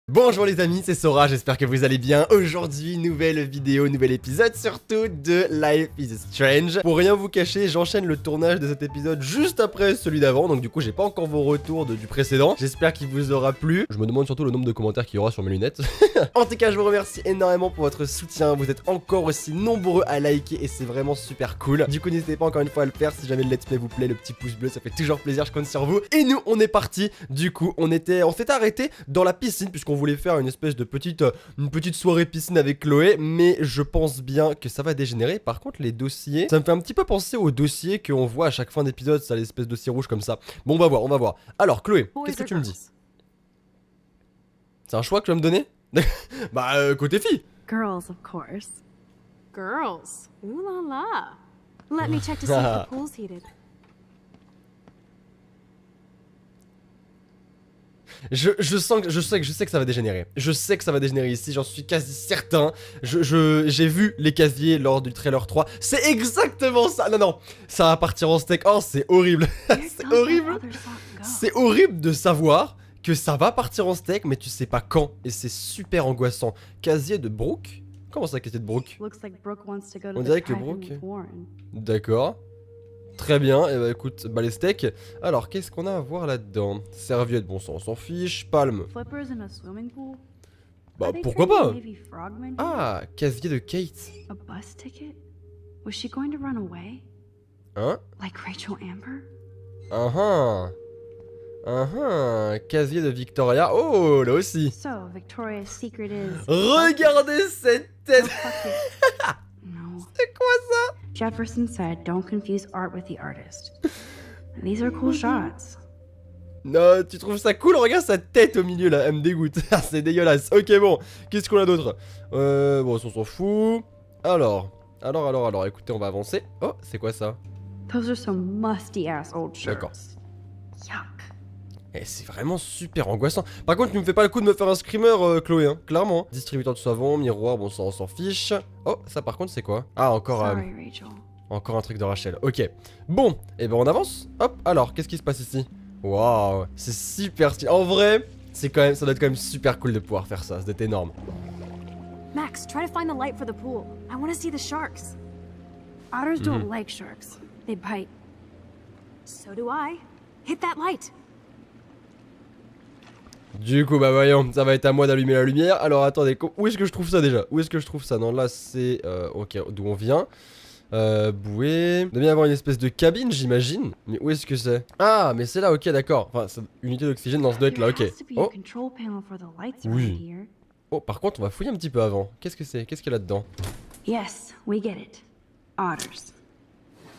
Bonjour les amis, c'est Sora, j'espère que vous allez bien. Aujourd'hui, nouvelle vidéo, nouvel épisode, surtout de Life is Strange. Pour rien vous cacher, j'enchaîne le tournage de cet épisode juste après celui d'avant, donc du coup j'ai pas encore vos retours du précédent. J'espère qu'il vous aura plu. Je me demande surtout le nombre de commentaires qu'il y aura sur mes lunettes. En tout cas, je vous remercie énormément pour votre soutien, vous êtes encore aussi nombreux à liker et c'est vraiment super cool. Du coup, n'hésitez pas encore une fois à le faire si jamais le let's play vous plaît, le petit pouce bleu, ça fait toujours plaisir, je compte sur vous. Et nous, on est parti. Du coup, on s'était arrêté dans la piscine puisqu'on voulait faire une espèce de petite soirée piscine avec Chloé, mais je pense bien que ça va dégénérer. Par contre, les dossiers, ça me fait un petit peu penser aux dossiers qu'on voit à chaque fin d'épisode, ça, l'espèce de dossier rouge comme ça. Bon, on va voir, on va voir. Alors, Chloé, qu'est-ce que tu me dis? C'est un choix que tu vas me donner? Bah, côté fille. Girls, of course. Girls? Ooh la la. Let me check to see if the pool's heated. Je sais que ça va dégénérer. Je sais que ça va dégénérer ici, j'en suis quasi certain. J'ai vu les casiers lors du trailer 3. C'est exactement ça. Non, non, ça va partir en steak. Oh, c'est horrible. C'est horrible. C'est horrible de savoir que ça va partir en steak, mais tu sais pas quand. Et c'est super angoissant. Casier de Brooke? Comment ça, casier de Brooke? On dirait que Brooke... D'accord. Très bien, et bah écoute, bah les steaks. Alors, qu'est-ce qu'on a à voir là-dedans? Serviette, bon sang, on s'en fiche. Palme. Bah pourquoi pas? Ah, casier de Kate. Hein? Casier de Victoria. Oh, là aussi. Regardez cette tête. C'est quoi ça? Jefferson said, "Don't confuse art with the artist." These are cool shots. Non, tu trouves ça cool? Regarde sa tête au milieu là, elle me dégoûte. C'est dégueulasse. Ok, bon, qu'est-ce qu'on a d'autre? Bon, on s'en fout. Alors, écoutez, on va avancer. Oh, c'est quoi ça? Those are some musty ass old shirts. D'accord. Yuck. Eh, c'est vraiment super angoissant. Par contre, tu me fais pas le coup de me faire un screamer, Chloé, hein, clairement. Distributeur de savon, miroir, bon, ça, on s'en fiche. Oh, ça par contre, c'est quoi? Ah, encore, encore un truc de Rachel. Ok. Bon, et ben on avance. Hop, alors, qu'est-ce qui se passe ici? Waouh, c'est super stylé. En vrai, c'est quand même, ça doit être quand même super cool de pouvoir faire ça. Ça doit être énorme. Max, try to find the light for the pool. I want to see the sharks. Otters don't like sharks. They bite. So do I. Hit that light. Du coup, bah voyons, ça va être à moi d'allumer la lumière. Alors attendez, où est-ce que je trouve ça déjà? Où est-ce que je trouve ça? Non, là c'est... ok, d'où on vient. Bouée... Il doit bien y avoir une espèce de cabine, j'imagine. Mais où est-ce que c'est? Ah, mais c'est là, ok, d'accord. Enfin, unité d'oxygène dans ce doit être là, ok. Oh. Oui. Oh, par contre, on va fouiller un petit peu avant. Qu'est-ce que c'est? Qu'est-ce qu'il y a là-dedans? Yes, we get it. Otters.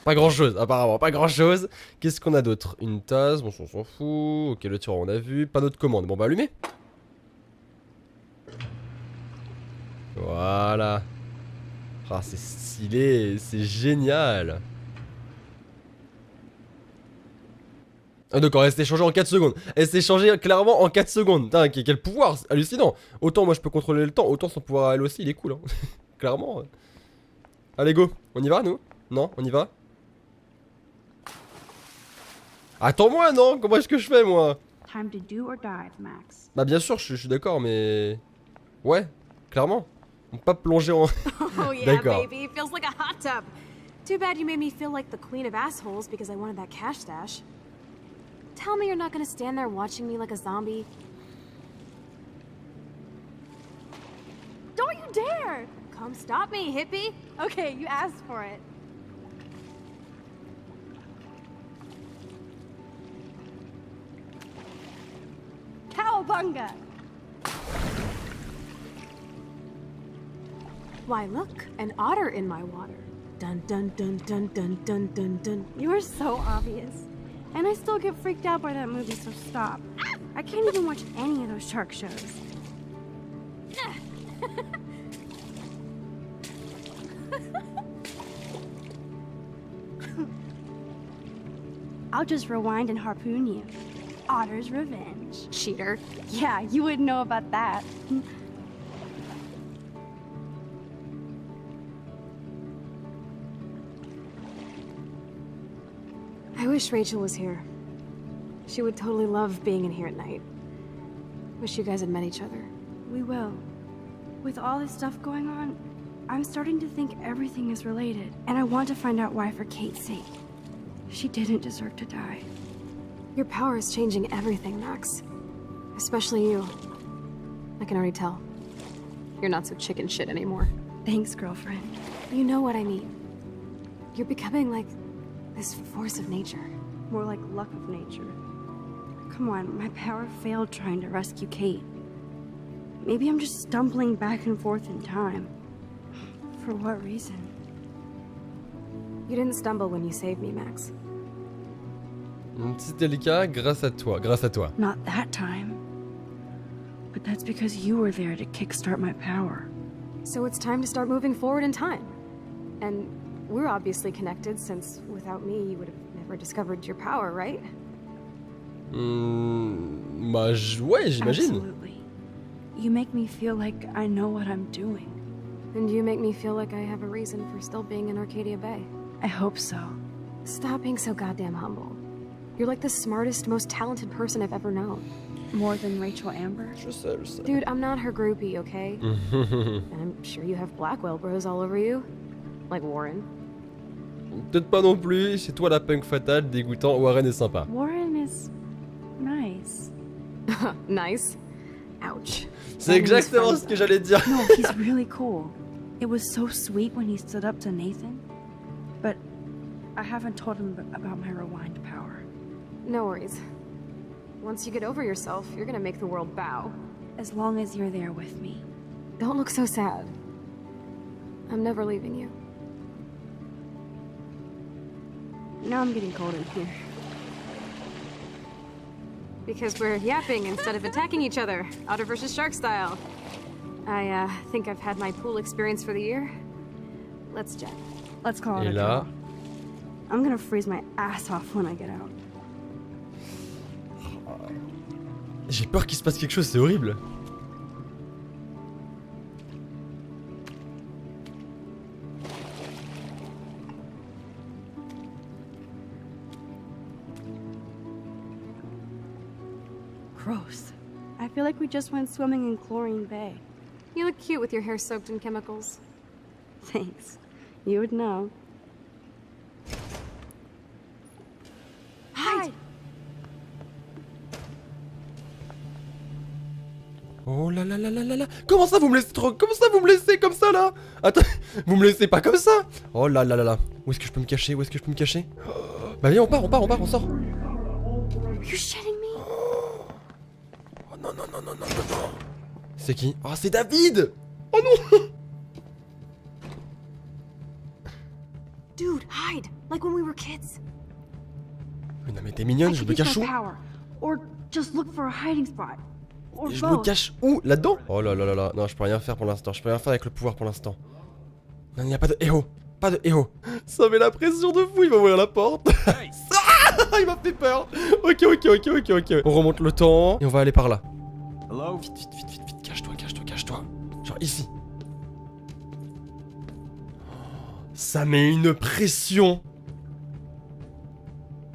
Pas grand chose, apparemment, pas grand chose. Qu'est-ce qu'on a d'autre? Une tasse, bon, on s'en fout. Ok, le tiroir, on a vu. Panneau de commande, bon, bah, allumer. Voilà. Ah, c'est stylé, c'est génial. Ah, d'accord, elle s'est changée en 4 secondes. Elle s'est changée clairement en 4 secondes. Putain, quel pouvoir, c'est hallucinant. Autant moi je peux contrôler le temps, autant son pouvoir à elle aussi, il est cool. Hein. Clairement. Allez, go. On y va, nous? Non, on y va? Attends-moi, non? Comment est-ce que je fais, moi? Time to do or dive, Max. Bah, bien sûr, je suis d'accord, mais... Ouais, clairement. On peut pas plonger en... Oh yeah, baby, it feels like a hot tub. Too bad you made me feel like the queen of assholes because I wanted that cash stash. Tell me you're not gonna stand there watching me like a zombie. Don't you dare! Come stop me, hippie. Okay, you asked for it. Cowabunga! Why, look, an otter in my water. Dun dun dun dun dun dun dun dun. You are so obvious. And I still get freaked out by that movie, so stop. I can't even watch any of those shark shows. I'll just rewind and harpoon you. Otter's revenge. Cheater. Yeah, you wouldn't know about that. I wish Rachel was here. She would totally love being in here at night. Wish you guys had met each other. we will. With all this stuff going on, I'm starting to think everything is related, and I want to find out why for Kate's sake. She didn't deserve to die. Your power is changing everything, Max. Especially you. I can already tell. You're not so chicken shit anymore. Thanks, girlfriend. You know what I mean. You're becoming like this force of nature. More like luck of nature. Come on, my power failed trying to rescue Kate. Maybe I'm just stumbling back and forth in time. For what reason? You didn't stumble when you saved me, Max. C'était le cas grâce à toi, Not that time. But that's because you were there to kickstart my power. So it's time to start moving forward in time. And we're obviously connected, since without me you would have never discovered your power, right? Bah ouais, j'imagine. Absolutely. You make me feel like I know what I'm doing. And you make me feel like I have a reason for still being in Arcadia Bay. I hope so. Stop being so goddamn humble. You're like the smartest, most talented person I've ever known. More than Rachel Amber? Je sais. Dude, I'm not her groupie, okay? And I'm sure you have Blackwell bros all over you. Like Warren. Peut-être pas non plus, c'est toi la punk fatale, dégoûtant, Warren est sympa. Warren is nice. Nice? Ouch. C'est exactement ce que j'allais dire. No, he's really cool. It was so sweet when he stood up to Nathan. But I haven't told him about my rewind power. No worries. Once you get over yourself, you're gonna make the world bow. As long as you're there with me. Don't look so sad. I'm never leaving you. Now I'm getting cold in here. Because we're yapping instead of attacking each other, Otter versus Shark style. I think I've had my pool experience for the year. Let's jet. Let's call it Et a là, draw. I'm gonna freeze my ass off when I get out. j'ai peur qu'il se passe quelque chose, c'est horrible. Gross. I feel like we just went swimming in Chlorine Bay. You look cute with your hair soaked in chemicals. Thanks. You would know. Hide! Oh là là là là là là. Comment ça vous me laissez trop... Comment ça vous me laissez comme ça là? Attends, vous me laissez pas comme ça? Oh là là là là. Où est-ce que je peux me cacher? Où est-ce que je peux me cacher? Bah viens, on part, on sort. You're shitting me? Oh non, non, non, non, non, non, non. C'est qui? Oh, c'est David! Oh non! Dude, hide! Like when we were kids. Mais non mais t'es mignonne, je me cache où? Or just look for a hiding spot. Or Et je me both. cache où? Là-dedans? Oh là là là là. Non, je peux rien faire pour l'instant. Je peux rien faire avec le pouvoir pour l'instant. Non, il n'y a pas de héros. Pas de héros. Ça met la pression de fou, il va ouvrir la porte. Ah, il m'a fait peur. Ok. On remonte le temps et on va aller par là. Hello? Vite. Cache-toi. Genre ici. Ça met une pression.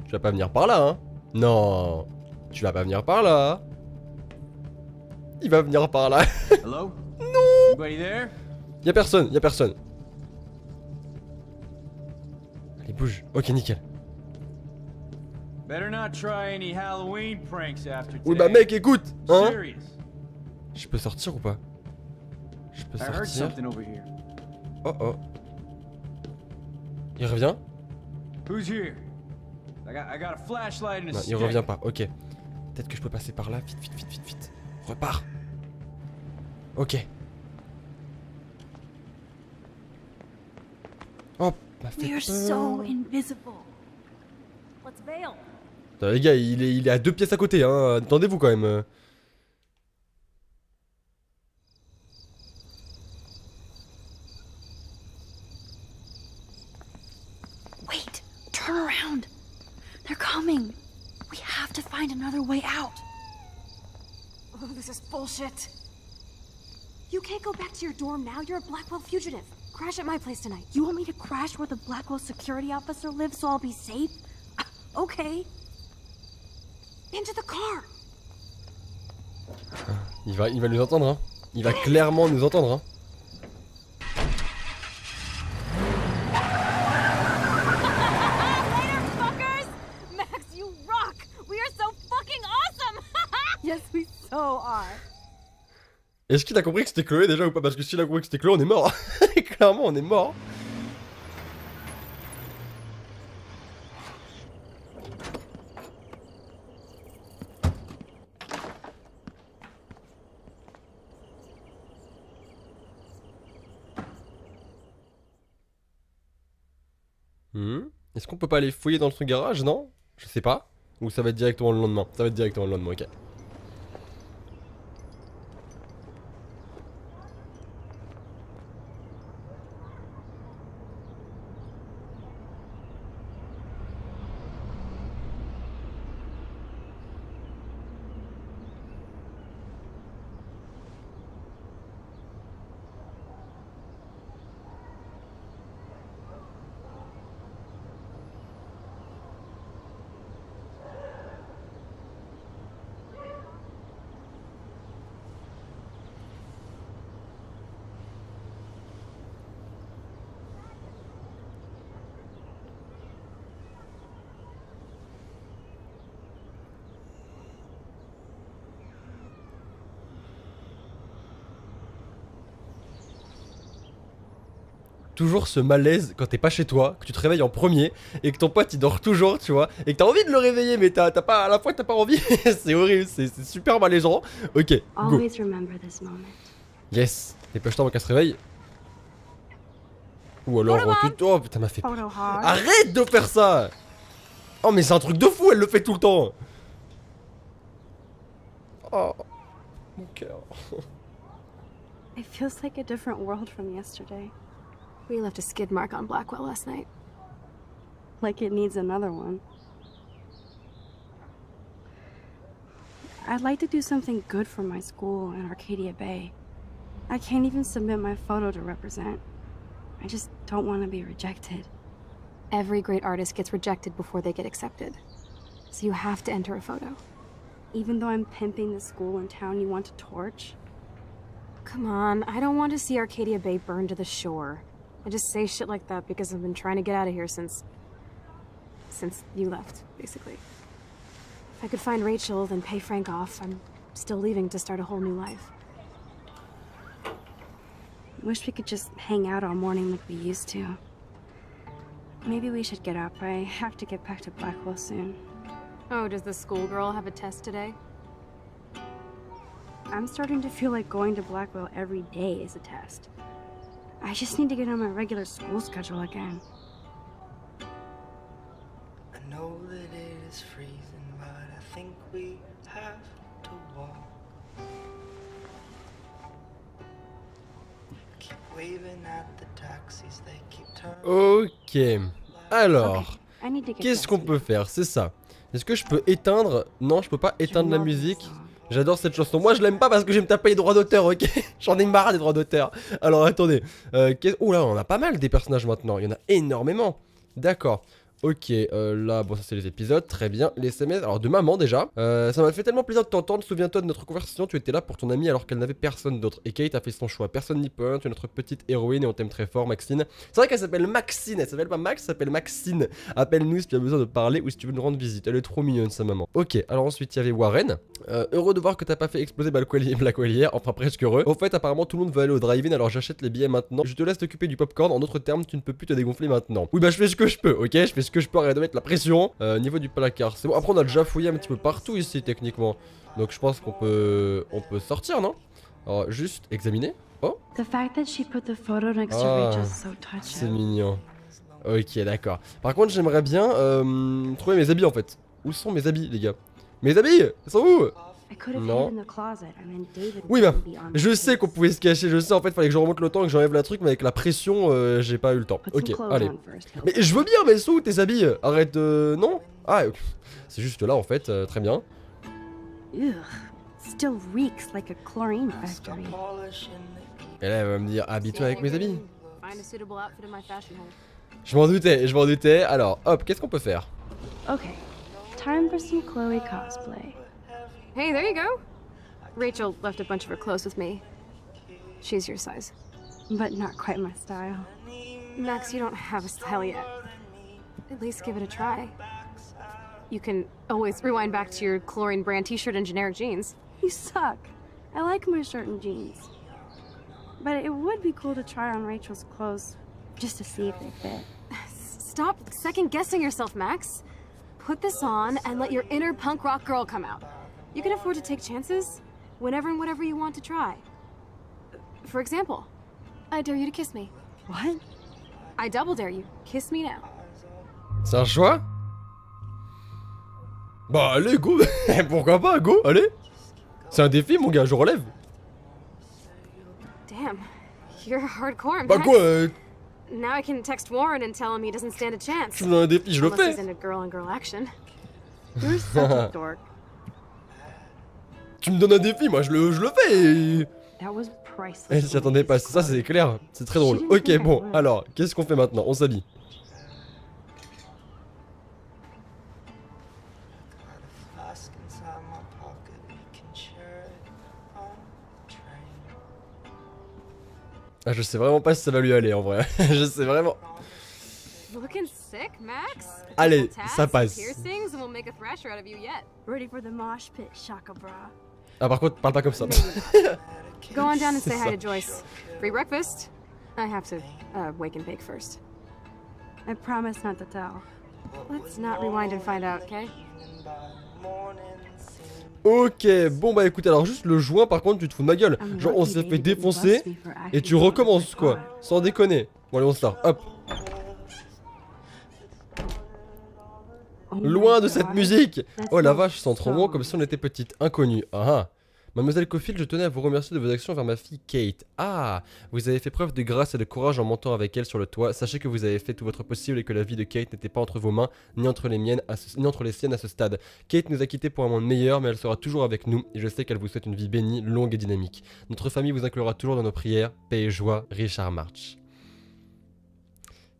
Tu vas pas venir par là, hein? Non. Tu vas pas venir par là. Il va venir par là. Hello? No! Anybody there? Y'a personne. Allez, bouge. Ok, nickel. Better not try any Halloween pranks after today. Oui, bah mec, écoute, hein? Serious. Je peux sortir ou pas? Je peux I heard sortir. something over here. Oh. Il revient? Who's here? I got a flashlight and a Non, il stick. revient pas. Ok. Peut-être que je peux passer par là. Vite. Repars. Ok. Oh, m'a fait We're peur. so invisible. Let's bail. Putain, les gars, il est à 2 pièces à côté, hein. Attendez-vous quand même. Wait, turn around. They're coming. We have to find another way out. Oh, this is bullshit. You can't go back to your dorm now. You're a Blackwell fugitive. Crash at my place tonight. You want me to crash where the Blackwell security officer lives so I'll be safe? Okay. Into the car. Il va nous entendre, hein. Il va clairement nous entendre, hein. Later, fuckers! Max, you rock! We are so fucking awesome! Yes, we so are. Est-ce qu'il a compris que c'était Chloé déjà ou pas? Parce que s'il a compris que c'était Chloé, on est mort. Clairement, on est mort. Est-ce qu'on peut pas aller fouiller dans son garage, non? Je sais pas. Ou ça va être directement le lendemain? Ça va être directement le lendemain, ok. Toujours ce malaise quand t'es pas chez toi, que tu te réveilles en premier et que ton pote il dort toujours, tu vois, et que t'as envie de le réveiller mais t'as pas, à la fois t'as pas envie. C'est horrible, c'est super malaisant. Ok, go. Always remember this moment. Yes, dépêche-toi avant qu'elle se réveille. Ou alors, oh putain, m'a fait peur. Photo hog. Arrête de faire ça. Oh mais c'est un truc de fou, elle le fait tout le temps. Oh, mon cœur. It feels like a different world from yesterday. We left a skid mark on Blackwell last night. Like it needs another one. I'd like to do something good for my school in Arcadia Bay. I can't even submit my photo to represent. I just don't want to be rejected. Every great artist gets rejected before they get accepted. So you have to enter a photo. Even though I'm pimping the school in town you want to torch? Come on, I don't want to see Arcadia Bay burned to the shore. I just say shit like that because I've been trying to get out of here since you left, basically. If I could find Rachel, then pay Frank off, I'm still leaving to start a whole new life. Wish we could just hang out all morning like we used to. Maybe we should get up. I have to get back to Blackwell soon. Oh, does the schoolgirl have a test today? I'm starting to feel like going to Blackwell every day is a test. I just need to get on my regular school schedule again. I know that it is freezing, but I think we have to walk. Keep waving at the taxis, they keep turning. Ok. Alors, I need to get qu'est-ce qu'on dressed. peut faire? C'est ça. Est-ce que je peux éteindre? Non, je peux pas éteindre la musique. J'adore cette chanson. Moi je l'aime pas parce que je vais me taper les droits d'auteur, ok? J'en ai marre des droits d'auteur. Alors attendez. Oh là, on a pas mal des personnages maintenant. Il y en a énormément. D'accord. Ok, là, bon, ça c'est les épisodes, très bien. Les SMS, alors de maman déjà. Ça m'a fait tellement plaisir de t'entendre. Souviens-toi de notre conversation, tu étais là pour ton amie alors qu'elle n'avait personne d'autre. Et Kate a fait son choix. Personne n'y peut. Tu es notre petite héroïne et on t'aime très fort, Maxine. C'est vrai qu'elle s'appelle Maxine, elle s'appelle pas Max, elle s'appelle Maxine. Appelle-nous si tu as besoin de parler ou si tu veux nous rendre visite. Elle est trop mignonne, sa maman. Ok, alors ensuite il y avait Warren. Heureux de voir que t'as pas fait exploser Blackwell hier, enfin presque heureux. Au fait, apparemment tout le monde veut aller au drive-in, alors j'achète les billets maintenant. Je te laisse t'occuper du popcorn. En d'autres termes, tu ne peux plus te dégonfler maintenant. Oui, bah je fais ce que je peux, ok? Je fais ce que je peux, arrête de mettre la pression. Niveau du placard, c'est bon. Après, on a déjà fouillé un petit peu partout ici, techniquement. Donc je pense qu'on peut sortir, non? Alors, juste examiner. Oh, The fact that she put the photo next to Ah, Rachel's so c'est touching. mignon. Ok, d'accord. Par contre, j'aimerais bien trouver mes habits en fait. Où sont mes habits, les gars? Mes habits, ils sont où? I could have Non. hid in the closet and then David Oui, bah, would be on my je sais case. qu'on pouvait se cacher, je sais en fait, fallait que je remonte le temps, que j'enlève la truc, mais avec la pression, j'ai pas eu le temps. Put some Ok, clothes allez. on first, Hill. Mais je veux bien, mais elles sont où tes habits? Arrête, non? Ah, c'est juste là en fait, très bien. Ugh, still reeks like a chlorine Stop factory. polishing the Et là, elle va me dire, habille-toi avec mes habits. Find a suitable outfit in my fashion hole. Je m'en doutais, je m'en doutais. Alors, hop, qu'est-ce qu'on peut faire? Okay, time for some Chloe cosplay. Hey, there you go. Rachel left a bunch of her clothes with me. She's your size. But not quite my style. Max, you don't have a style yet. At least give it a try. You can always rewind back to your chlorine brand t-shirt and generic jeans. You suck. I like my shirt and jeans. But it would be cool to try on Rachel's clothes, just to see if they fit. Stop second-guessing yourself, Max. Put this on and let your inner punk rock girl come out. You can afford to take chances whenever and whatever you want to try. For example, I dare you to kiss me. What? I double dare you. Kiss me now. C'est un choix? Bah allez, go. Pourquoi pas, go, allez. C'est un défi, mon gars, je relève. Damn, you're hardcore, Bah Max. quoi, Now I can text Warren and tell him he doesn't stand a chance. tu me donnes un défi, je le Unless he's fais. into girl-on-girl action. You're such a dork. Tu me donnes un défi, moi je le fais. That was priceless. Eh, j'y attendais pas, ça c'est clair, c'est très drôle. Ok, bon, alors, qu'est-ce qu'on fait maintenant? On s'habille. Flask inside my pocket, we can share it on the train. Ah, je sais vraiment pas si ça va lui aller en vrai. Je sais vraiment. Looking sick, Max? Allez, Tats, ça passe. Piercings, and we'll make a thrasher out of you yet. Ready for the mosh pit, Shaka Bra. Ah, par contre, parle pas comme ça. Go on down and say C'est hi ça. to Joyce. Free breakfast? I have to wake and bake first. I promise not to tell. Let's not rewind and find out, okay? Ok, bon bah écoute, alors juste le joint par contre, tu te fous de ma gueule. I'm Genre, on lucky s'est they fait didn't défoncer bust me for et acting tu out recommences like quoi. God. Sans déconner. Bon, allez, on start. Hop. Oh my Loin de cette God. musique. That's Oh la not vache, sans trop loin song. comme si on était petite. Inconnue. Ah ah. Mademoiselle Caulfield, je tenais à vous remercier de vos actions envers ma fille Kate. Ah, vous avez fait preuve de grâce et de courage en montant avec elle sur le toit. Sachez que vous avez fait tout votre possible et que la vie de Kate n'était pas entre vos mains, ni entre les miennes, ni entre les siennes à ce stade. Kate nous a quittés pour un monde meilleur, mais elle sera toujours avec nous et je sais qu'elle vous souhaite une vie bénie, longue et dynamique. Notre famille vous inclura toujours dans nos prières. Paix et joie, Richard March.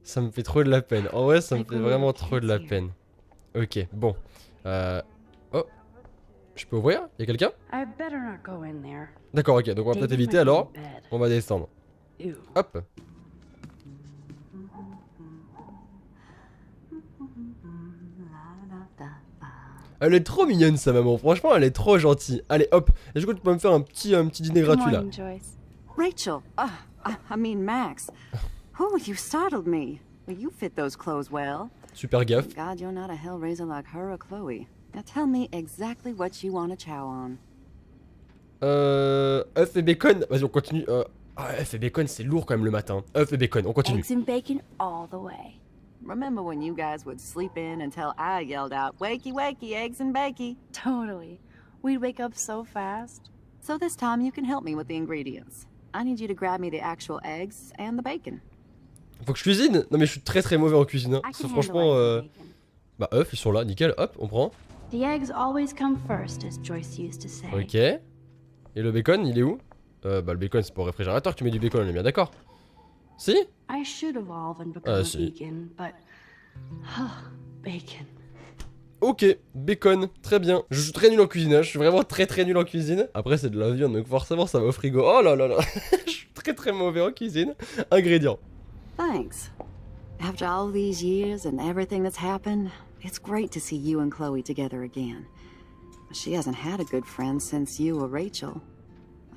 Ça me fait trop de la peine. En vrai, ça me fait vraiment trop de la peine. Ok, bon. Oh. Je peux ouvrir? Y'a quelqu'un? I better not go in there. D'accord, ok, donc on va peut-être David éviter might be alors. in bed. On va descendre. Ew. Hop. Elle est trop mignonne sa maman, franchement elle est trop gentille. Allez hop, est-ce que tu peux me faire un petit dîner Good gratuit là? morning, Joyce. Rachel, I mean Max. Whew, you startled me. Well, you fit those clothes well. Super gaffe. Thank God you're not a hellraiser like her or Chloe. Now tell me exactly what you want to chow on. œuf et bacon. Vas-y on continue. Œuf et bacon c'est lourd quand même le matin. Œuf et bacon, on continue. Eggs and bacon all the way. Remember when you guys would sleep in until I yelled out, "Wakey, wakey, eggs and bakey"? Totally. We'd wake up so fast. So this time you can help me with the ingredients. I need you to grab me the actual eggs and the bacon. Faut que je cuisine? Non mais je suis très mauvais en cuisine. Hein. I C'est can handle franchement... eggs and bacon. Bah œufs ils sont là, nickel, hop, on prend. The eggs always come first, as Joyce used to say. Ok. Et le bacon, il est où? Bah le bacon c'est pour le réfrigérateur que tu mets du bacon, on est bien d'accord? Si? I should evolve and become a si. vegan, but bacon. Ok, bacon, très bien. Je suis très nul en cuisinage, je suis vraiment très nul en cuisine. Après c'est de la viande, donc forcément ça va au frigo. Oh là là là, je suis très mauvais en cuisine. Ingrédients. Thanks. After all these years and everything that's happened, it's great to see you and Chloe together again. She hasn't had a good friend since you or Rachel.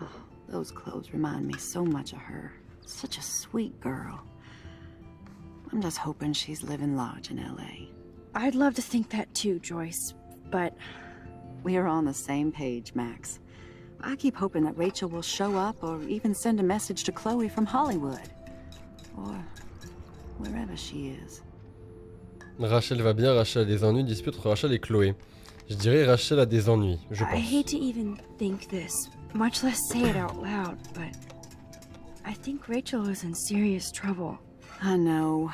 Oh, those clothes remind me so much of her. Such a sweet girl. I'm just hoping she's living large in LA. I'd love to think that too, Joyce, but We're on the same page, Max. I keep hoping that Rachel will show up or even send a message to Chloe from Hollywood. Or wherever she is. Rachel va bien, Rachel a des ennuis, dispute entre Rachel et Chloé. Je dirais Rachel a des ennuis, je I pense. hate to even think this, much less say it out loud, but I think Rachel is in serious trouble. I know.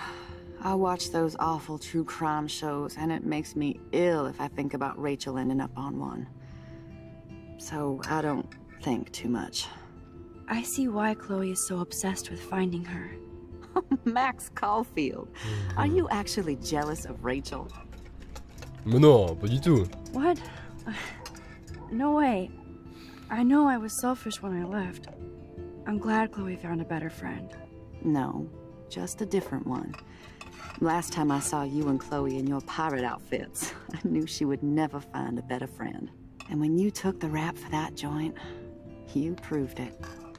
I watch those awful true crime shows, and it makes me ill if I think about Rachel ending up on one. So I don't think too much. I see why Chloe is so obsessed with finding her. Max Caulfield, are you actually jealous of Rachel? Mais non, pas du tout. What? No way. I know I was selfish when I left. I'm glad Chloe found a better friend. No, just a different one. Last time I saw you and Chloe in your pirate outfits, I knew she would never find a better friend. And when you took the rap for that joint, you proved it.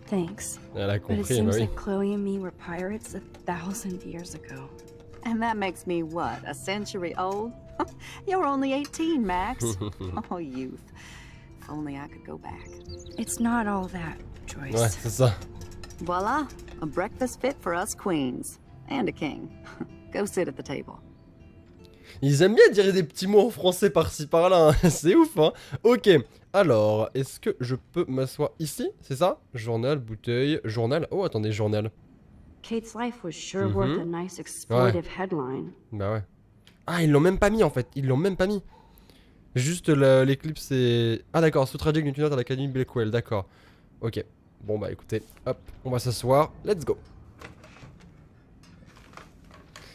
Thanks. Elle a But it compris, bah seems oui. like Chloe and me were pirates 1,000 years ago. And that makes me what, a century old? You're only 18, Max. Oh, youth. If only I could go back. It's not all that, Joyce. Ouais, c'est ça. Voila, a breakfast fit for us queens. And a king. Go sit at the table. Ils aiment bien dire des petits mots en français par-ci par-là, hein. C'est ouf, hein. Ok, alors, est-ce que je peux m'asseoir ici? C'est ça? Journal, bouteille, journal. Oh, attendez, journal. Kate's life was sure worth a nice exploitive headline. Bah ouais. Ah, ils l'ont même pas mis en fait, ils l'ont même pas mis. Juste l'éclipse et... Ah d'accord, sous tragique d'une à l'Académie Blackwell, d'accord. Ok, bon bah écoutez, hop, on va s'asseoir, let's go.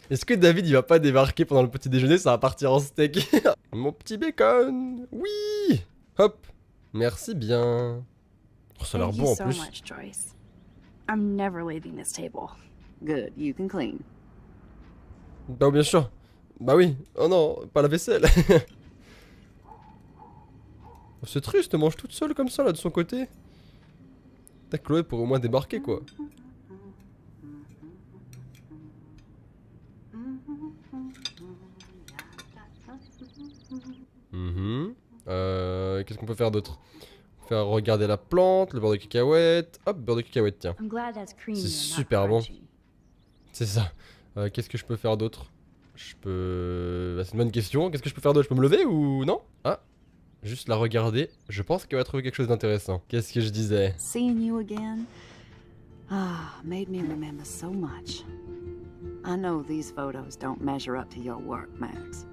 Est-ce que David il va pas débarquer pendant le petit déjeuner, ça va partir en steak? Mon petit bacon, oui. Hop, merci bien. Oh, ça a l'air Thank bon you en so plus. much, Joyce. I'm never leaving this table. Good, you can clean. Bah bien sûr. Bah oui. Oh non, pas la vaisselle. Oh, c'est triste, mange toute seule comme ça là de son côté. Ta Chloé pourrait au moins débarquer quoi. Qu'est-ce qu'on peut faire d'autre? Faire regarder la plante, le beurre de cacahuète. Hop, beurre de cacahuète, tiens. I'm glad that's creamy. C'est and not super bon. crunchy. C'est ça. Qu'est-ce que je peux faire d'autre? Je peux... Bah, c'est une bonne question. Qu'est-ce que je peux faire d'autre? Je peux me lever ou non? Ah, juste la regarder. Je pense qu'elle va trouver quelque chose d'intéressant. Qu'est-ce que je disais? Seeing you again, made me remember so much. I know these photos don't measure up to your work, Max.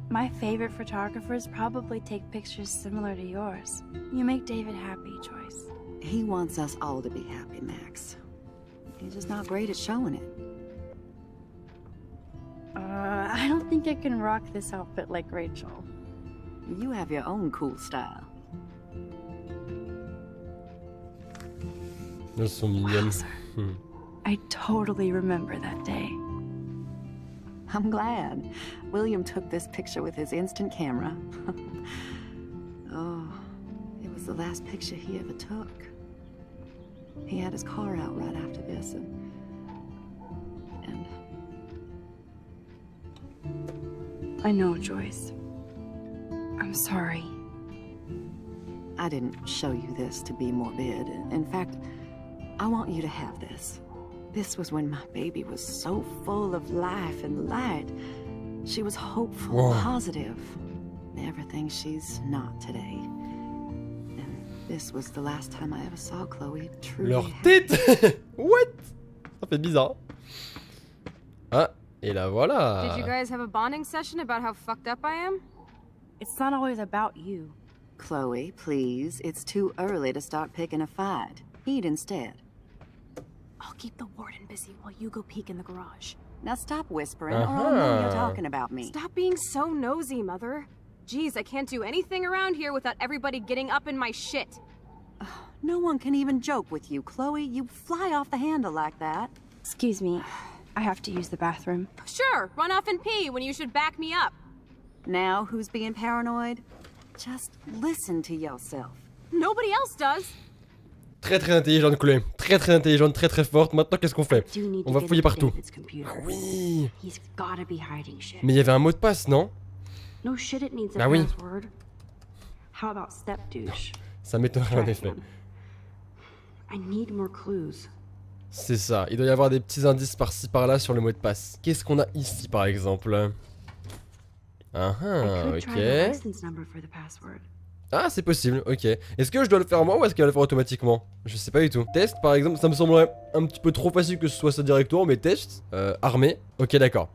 My favorite photographers probably take pictures similar to yours. You make David happy, Joyce. He wants us all to be happy, Max. He's just not great at showing it. I don't think I can rock this outfit like Rachel. You have your own cool style. Elles sont mignonnes. Wowzer. I totally remember that day. I'm glad. William took this picture with his instant camera. Oh, it was the last picture he ever took. He had his car out right after this, and I know, Joyce. I'm sorry. I didn't show you this to be morbid. In fact, I want you to have this. This was when my baby was so full of life and light. She was hopeful, Whoa. positive. Everything she's not today. And this was the last time I ever saw Chloe truly Leur happy. tête. What? Ça fait bizarre. Ah, et la voilà. Did you guys have a bonding session about how fucked up I am? It's not always about you. Chloe, please. It's too early to start picking a fight. Eat instead. I'll keep the warden busy while you go peek in the garage. Now stop whispering, or I'll know you're Uh-huh. talking about me. Stop being so nosy, Mother. Jeez, I can't do anything around here without everybody getting up in my shit. No one can even joke with you, Chloe. You fly off the handle like that. Excuse me. I have to use the bathroom. Sure, run off and pee when you should back me up. Now who's being paranoid? Just listen to yourself. Nobody else does. Très très intelligente Chloé. Très intelligente, très forte. Maintenant qu'est-ce qu'on fait? Do need On to va get fouiller into partout. David's computer. Oui. He's gotta be hiding shit. Mais il y avait un mot de passe, non? No shit, it needs a Bah oui. password. How about step douche? Ça m'étonnerait en Try effet. again. I need more clues. C'est ça. Il doit y avoir des petits indices par-ci par-là sur le mot de passe. Qu'est-ce qu'on a ici par exemple? Ah I could try the ok. license number for the password. Ah, c'est possible, ok. Est-ce que je dois le faire moi ou est-ce qu'elle va le faire automatiquement? Je sais pas du tout. Test, par exemple, ça me semblerait un petit peu trop facile que ce soit ça directement, mais test, armée. Ok, d'accord.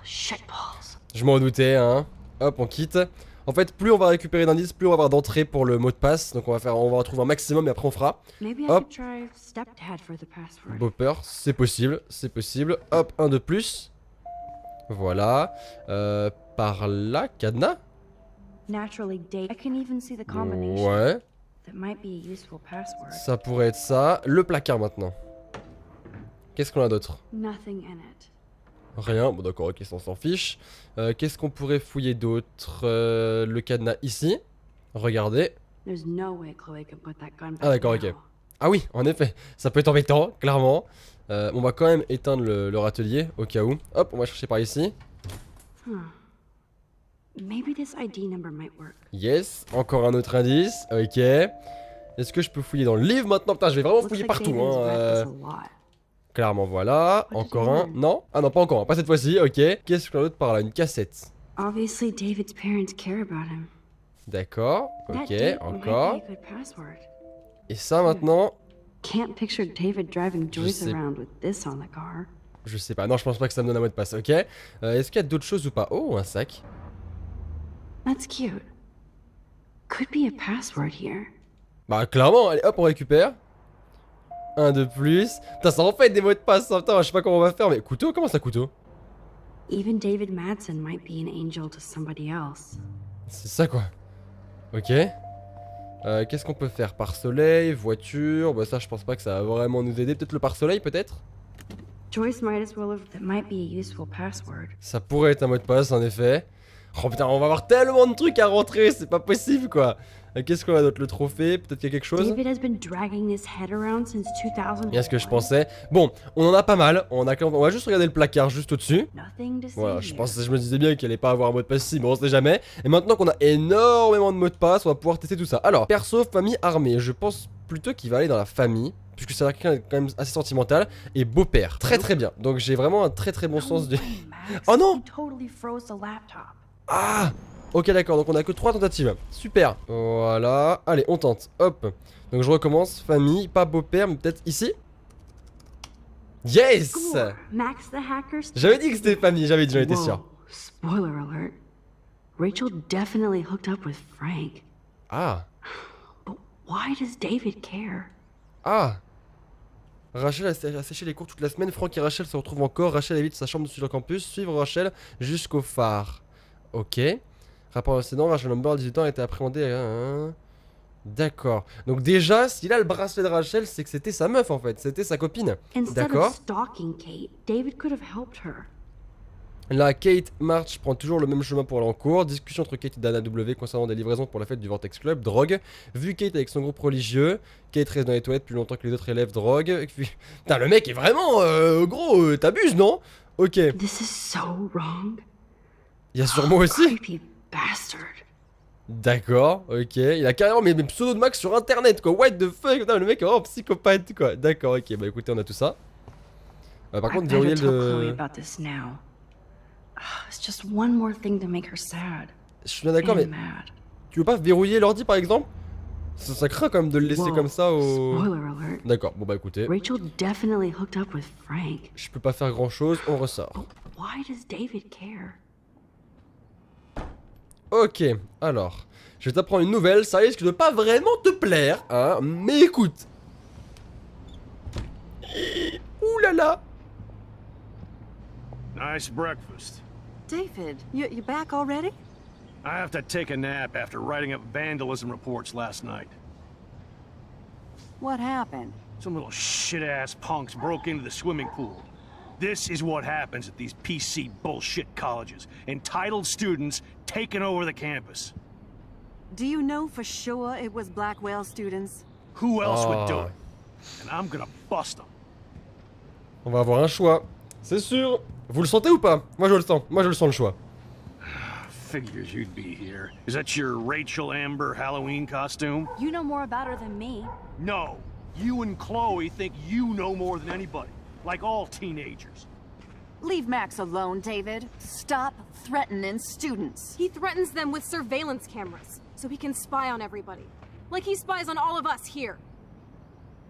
Shit balls. Je m'en doutais, hein. Hop, on quitte. En fait, plus on va récupérer d'indices, plus on va avoir d'entrée pour le mot de passe. Donc on va en trouver un maximum et après on fera. Maybe I Hop. could try stepdad for the password. Bopper, c'est possible, c'est possible. Hop, un de plus. Voilà. Par là, cadenas. Naturally date. I can even see the combination. Ouais. that might be a useful password. Ça pourrait être ça. Le placard maintenant. Qu'est-ce qu'on a d'autre? Nothing in it. Rien. Bon d'accord, ok, ça on s'en fiche. Qu'est-ce qu'on pourrait fouiller d'autre? Le cadenas ici. Regardez. There's no way Chloe can put that gun back. Ah d'accord, ok. Ah oui, en effet, ça peut être embêtant, clairement. On va quand même éteindre leur atelier, au cas où. Hop, on va chercher par ici. Maybe this ID number might work. Yes, encore un autre indice, ok. Est-ce que je peux fouiller dans le livre maintenant? Putain, je vais vraiment fouiller partout, hein. Clairement, voilà. Encore un. Non? Ah non, pas encore, pas cette fois-ci, ok. Qu'est-ce qu'on a d'autre par là? Une cassette. Obviously, David's parents care about him. D'accord, That ok, date encore. might be a good password. Et ça maintenant, Can't picture David driving Joyce sais- around with this on the car. je sais pas. Non, je pense pas que ça me donne un mot de passe, ok. Est-ce qu'il y a d'autres choses ou pas? Oh, un sac. That's cute. Could be a password here. Bah clairement, allez hop on récupère. Un de plus. Putain ça en fait des mots de passe, hein. Putain je sais pas comment on va faire mais couteau, comment ça couteau? Even David Madsen might be an angel to somebody else. C'est ça quoi. Ok. Qu'est-ce qu'on peut faire? Pare-soleil, voiture, bah ça je pense pas que ça va vraiment nous aider. Peut-être le pare-soleil peut-être? Joyce might as well have. That might be a useful password. Ça pourrait être un mot de passe en effet. Oh putain on va avoir tellement de trucs à rentrer, c'est pas possible quoi. Qu'est-ce qu'on a d'autre? Le trophée, peut-être qu'il y a quelque chose? David has been dragging this head around since 2000. Bien ce que je pensais. Bon, on en a pas mal. On va juste regarder le placard juste au-dessus. Nothing to see Voilà, here. je me disais bien qu'il allait pas avoir un mot de passe ici, mais on sait jamais. Et maintenant qu'on a énormément de mots de passe, on va pouvoir tester tout ça. Alors, perso, famille, armée. Je pense plutôt qu'il va aller dans la famille, puisque c'est quelqu'un quand même assez sentimental. Et beau-père. Très très bien. Donc j'ai vraiment un très très bon sens du... Oh non! He totally froze the laptop. Ah! Ok d'accord, donc on a que 3 tentatives. Super. Voilà. Allez, on tente. Hop. Donc je recommence. Famille, pas beau-père, mais peut-être ici. Yes! Score. Max the hacker. J'avais dit que c'était famille, j'en étais sûr. Whoa. Spoiler alert. Rachel definitely hooked up with Frank. Ah! But why does David care? Ah! Rachel a séché les cours toute la semaine. Franck et Rachel se retrouvent encore. Rachel évite sa chambre dessus le campus. Suivre Rachel jusqu'au phare. Ok. Rapport à l'incident, Rachel Amber, 18 ans, a été appréhendée. D'accord. Donc déjà, s'il a le bracelet de Rachel, c'est que c'était sa meuf en fait. C'était sa copine. Instead D'accord. of stalking Kate, David could have helped her. Là, Kate March prend toujours le même chemin pour aller en cours. Discussion entre Kate et Dana W concernant des livraisons pour la fête du Vortex Club. Drogue. Vu Kate avec son groupe religieux. Kate reste dans les toilettes plus longtemps que les autres élèves. Drogue. Et puis... Putain, le mec est vraiment... gros, t'abuses, non? Ok. This is so wrong. Il y a sur moi aussi. Creepy bastard. D'accord, ok. Il a carrément mes pseudos de Max sur internet quoi. What the fuck? Putain, le mec est vraiment psychopathe quoi. D'accord, ok. Bah écoutez, on a tout ça. Par I contre, better verrouiller tell Chloe le... about this now. It's just one more thing to make her sad. Je suis bien d'accord, mais And mad. tu veux pas verrouiller l'ordi par exemple? Ça craint quand même de le laisser Whoa. comme ça au... Spoiler alert. D'accord, bon bah écoutez. Rachel definitely hooked up with Frank. Je peux pas faire grand chose, on ressort. But why does David care? Ok, alors, je vais t'apprendre une nouvelle, ça risque de pas vraiment te plaire, hein, mais écoute. Ouh là là. Nice breakfast. David, you back already? I have to take a nap after writing up vandalism reports last night. What happened? Some little shit-ass punks broke into the swimming pool. This is what happens at these PC bullshit colleges. Entitled students taking over the campus. Do you know for sure it was Blackwell students? Who else would do Oh. it? And I'm gonna bust them. On va avoir un choix, c'est sûr. Vous le sentez ou pas? Moi je le sens, le choix. Figures you'd be here. Is that your Rachel Amber Halloween costume? You know more about her than me. No. You and Chloe think you know more than anybody. Like all teenagers. Leave Max alone, David. Stop threatening students. He threatens them with surveillance cameras, so he can spy on everybody. Like he spies on all of us here.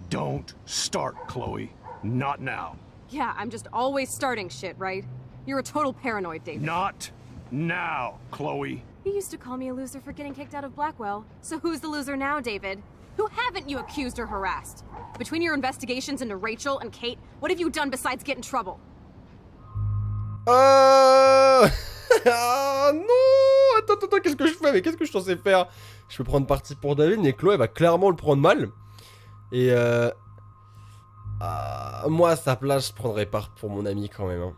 Don't start, Chloe. Not now. Yeah, I'm just always starting shit, right? You're a total paranoid, David. Not now, Chloe. You used to call me a loser for getting kicked out of Blackwell. So who's the loser now, David? Who haven't you accused or harassed? Between your investigations into Rachel and Kate, what have you done besides get in trouble? Ah non. Attends. attends, qu'est-ce que je fais? Mais qu'est-ce que je suis censé faire? Je peux prendre parti pour David, mais Chloé va clairement le prendre mal. Et moi, à sa place, je prendrais part pour mon ami quand même. Hein.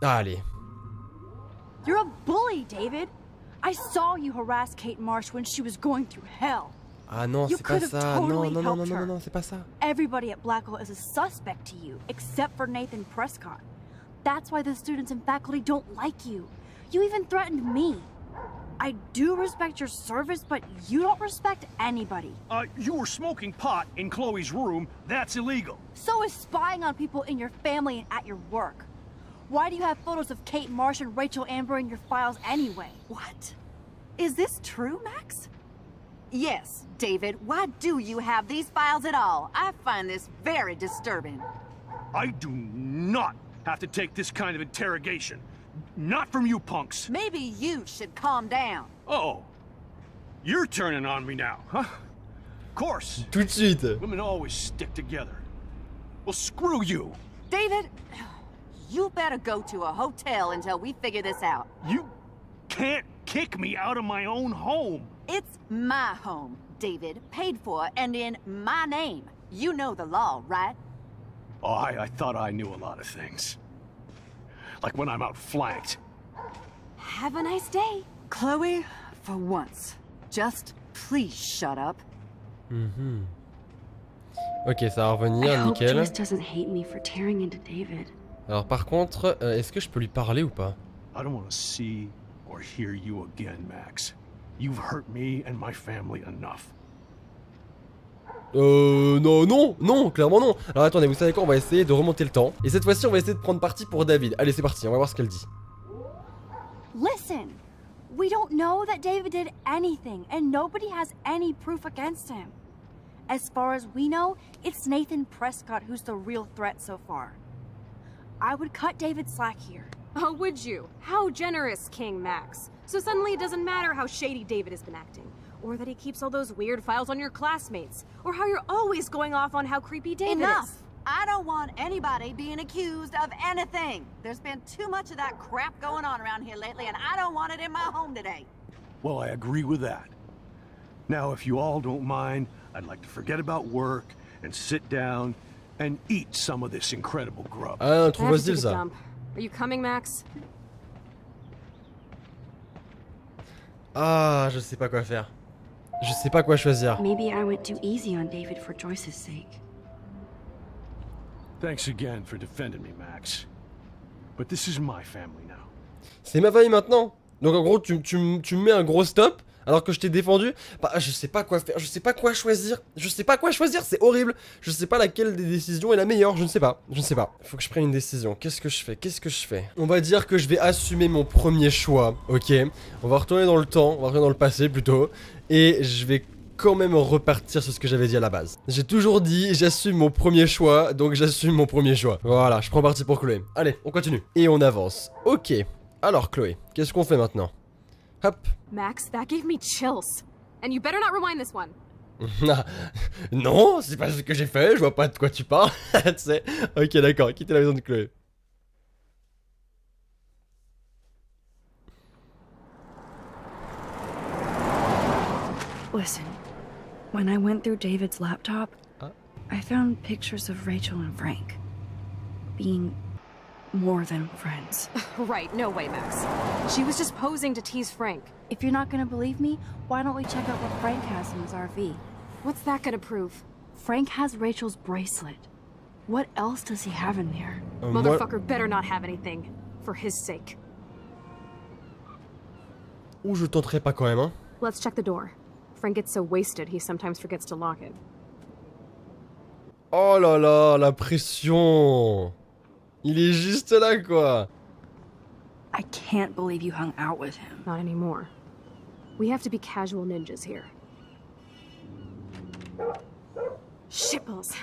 Allez. You're a bully, David. I saw you harass Kate Marsh when she was going through hell. Ah non, You c'est pas could have ça. totally Non, non, non, non, helped non, her. non, c'est pas ça. Everybody at Blackwell is a suspect to you, except for Nathan Prescott. That's why the students and faculty don't like you. You even threatened me. I do respect your service, but you don't respect anybody. You were smoking pot in Chloe's room. That's illegal. So is spying on people in your family and at your work. Why do you have photos of Kate Marsh and Rachel Amber in your files anyway? What? Is this true, Max? Yes, David, why do you have these files at all? I find this very disturbing. I do not have to take this kind of interrogation. Not from you punks. Maybe you should calm down. Oh. You're turning on me now, huh? Of course. Tout de suite. Women always stick together. Well, screw you. David, you better go to a hotel until we figure this out. You can't kick me out of my own home. It's my home, David, paid for and in my name. You know the law, right? Oh, I thought I knew a lot of things. Like when I'm outflanked. Have a nice day. Chloe, for once, just please shut up. Ok, ça va I revenir, hope nickel. Joyce doesn't hate me for tearing into David. Alors par contre, est-ce que je peux lui parler ou pas? I don't want to see or hear you again, Max. You've hurt me and my family enough. Non, clairement non. Alors attendez, vous savez quoi, on va essayer de remonter le temps. Et cette fois-ci, on va essayer de prendre parti pour David. Allez, c'est parti, on va voir ce qu'elle dit. Listen, we don't know that David did anything, and nobody has any proof against him. As far as we know, it's Nathan Prescott who's the real threat so far. I would cut David slack here. Oh, would you? How generous, King Max. So suddenly it doesn't matter how shady David has been acting. Or that he keeps all those weird files on your classmates. Or how you're always going off on how creepy David Enough! is. I don't want anybody being accused of anything. There's been too much of that crap going on around here lately, and I don't want it in my home today. Well, I agree with that. Now, if you all don't mind, I'd like to forget about work and sit down and eat some of this incredible grub. Ah, I trop have to facile take a ça. dump. Are you coming, Max? Ah, je sais pas quoi faire. Je sais pas quoi choisir. Maybe I went too easy on David for Joyce's sake. Thanks again for defending me, Max. But this is my family now. C'est ma famille maintenant. Donc en gros, tu me mets un gros stop alors que je t'ai défendu. Bah, je sais pas quoi faire, je sais pas quoi choisir. Je sais pas quoi choisir, c'est horrible. Je sais pas laquelle des décisions est la meilleure, je ne sais pas. Je ne sais pas. Faut que je prenne une décision. Qu'est-ce que je fais? Qu'est-ce que je fais? On va dire que je vais assumer mon premier choix, ok? On va retourner dans le temps, on va retourner dans le passé plutôt. Et je vais quand même repartir sur ce que j'avais dit à la base. J'ai toujours dit, j'assume mon premier choix, donc j'assume mon premier choix. Voilà, je prends parti pour Chloé. Allez, on continue. Et on avance. Ok. Alors Chloé, qu'est-ce qu'on fait maintenant? Hop. Max, that gave me chills. And you better not rewind this one. Non, c'est pas ce que j'ai fait, je vois pas de quoi tu parles. Tu sais. Ok, d'accord, quittez la maison de Chloé. Listen, when I went through David's laptop, I found pictures of Rachel and Frank being more than friends. Right, no way, Max. She was just posing to tease Frank. If you're not gonna believe me, why don't we check out what Frank has in his RV? What's that gonna prove? Frank has Rachel's bracelet. What else does he have in there? Moi, Motherfucker better not have anything. For his sake. ou je tenterai pas quand même, hein. Let's check the door. Frank gets so wasted, he sometimes forgets to lock it. Oh là là, la pression. Il est juste là, quoi. I can't believe you hung out with him. Not anymore. We have to be casual ninjas here. Shitballs.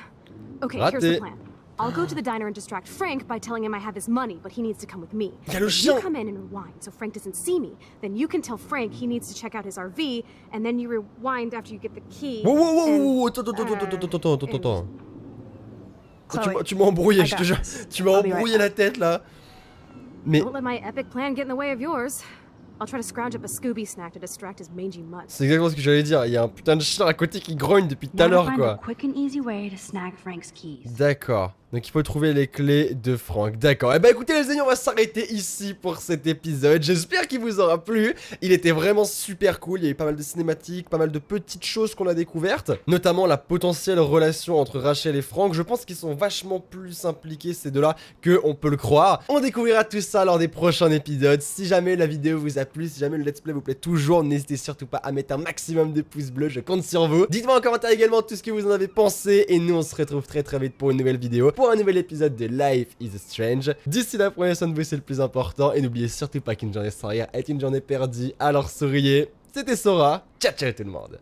Okay, here's the Raté. plan. I'll go to the diner and distract Frank by telling him I have his money, but he needs to come with me. Y a le If you chien. come in and rewind so Frank doesn't see me, then you can tell Frank he needs to check out his RV, and then you rewind after you get the key. Wow, wow, wow, and, wow, attends, attends. Chloe, Tu m'as embrouillé, I je te got jure. this. Tu m'as I'll be right embrouillé la tête, là. Mais... Don't let my epic plan get in the way of yours. I'll try to scrounge up a Scooby snack to distract his mangy mutt. C'est exactement ce que j'allais dire, il y a un putain de chien à côté qui grogne depuis tout à Now to l'heure find quoi. a quick and easy way to snag Frank's keys. D'accord. Donc il faut trouver les clés de Frank. D'accord. Et bah écoutez les amis, on va s'arrêter ici pour cet épisode. J'espère qu'il vous aura plu. Il était vraiment super cool. Il y a eu pas mal de cinématiques, pas mal de petites choses qu'on a découvertes. Notamment la potentielle relation entre Rachel et Frank. Je pense qu'ils sont vachement plus impliqués ces deux-là que on peut le croire. On découvrira tout ça lors des prochains épisodes. Si jamais la vidéo vous a plu, si jamais le let's play vous plaît toujours, n'hésitez surtout pas à mettre un maximum de pouces bleus. Je compte sur vous. Dites-moi en commentaire également tout ce que vous en avez pensé. Et nous on se retrouve très vite pour une nouvelle vidéo. Pour un nouvel épisode de Life is Strange. D'ici là, prenez soin de vous, c'est le plus important. Et n'oubliez surtout pas qu'une journée sans rire est une journée perdue. Alors souriez. C'était Sora. Ciao ciao tout le monde.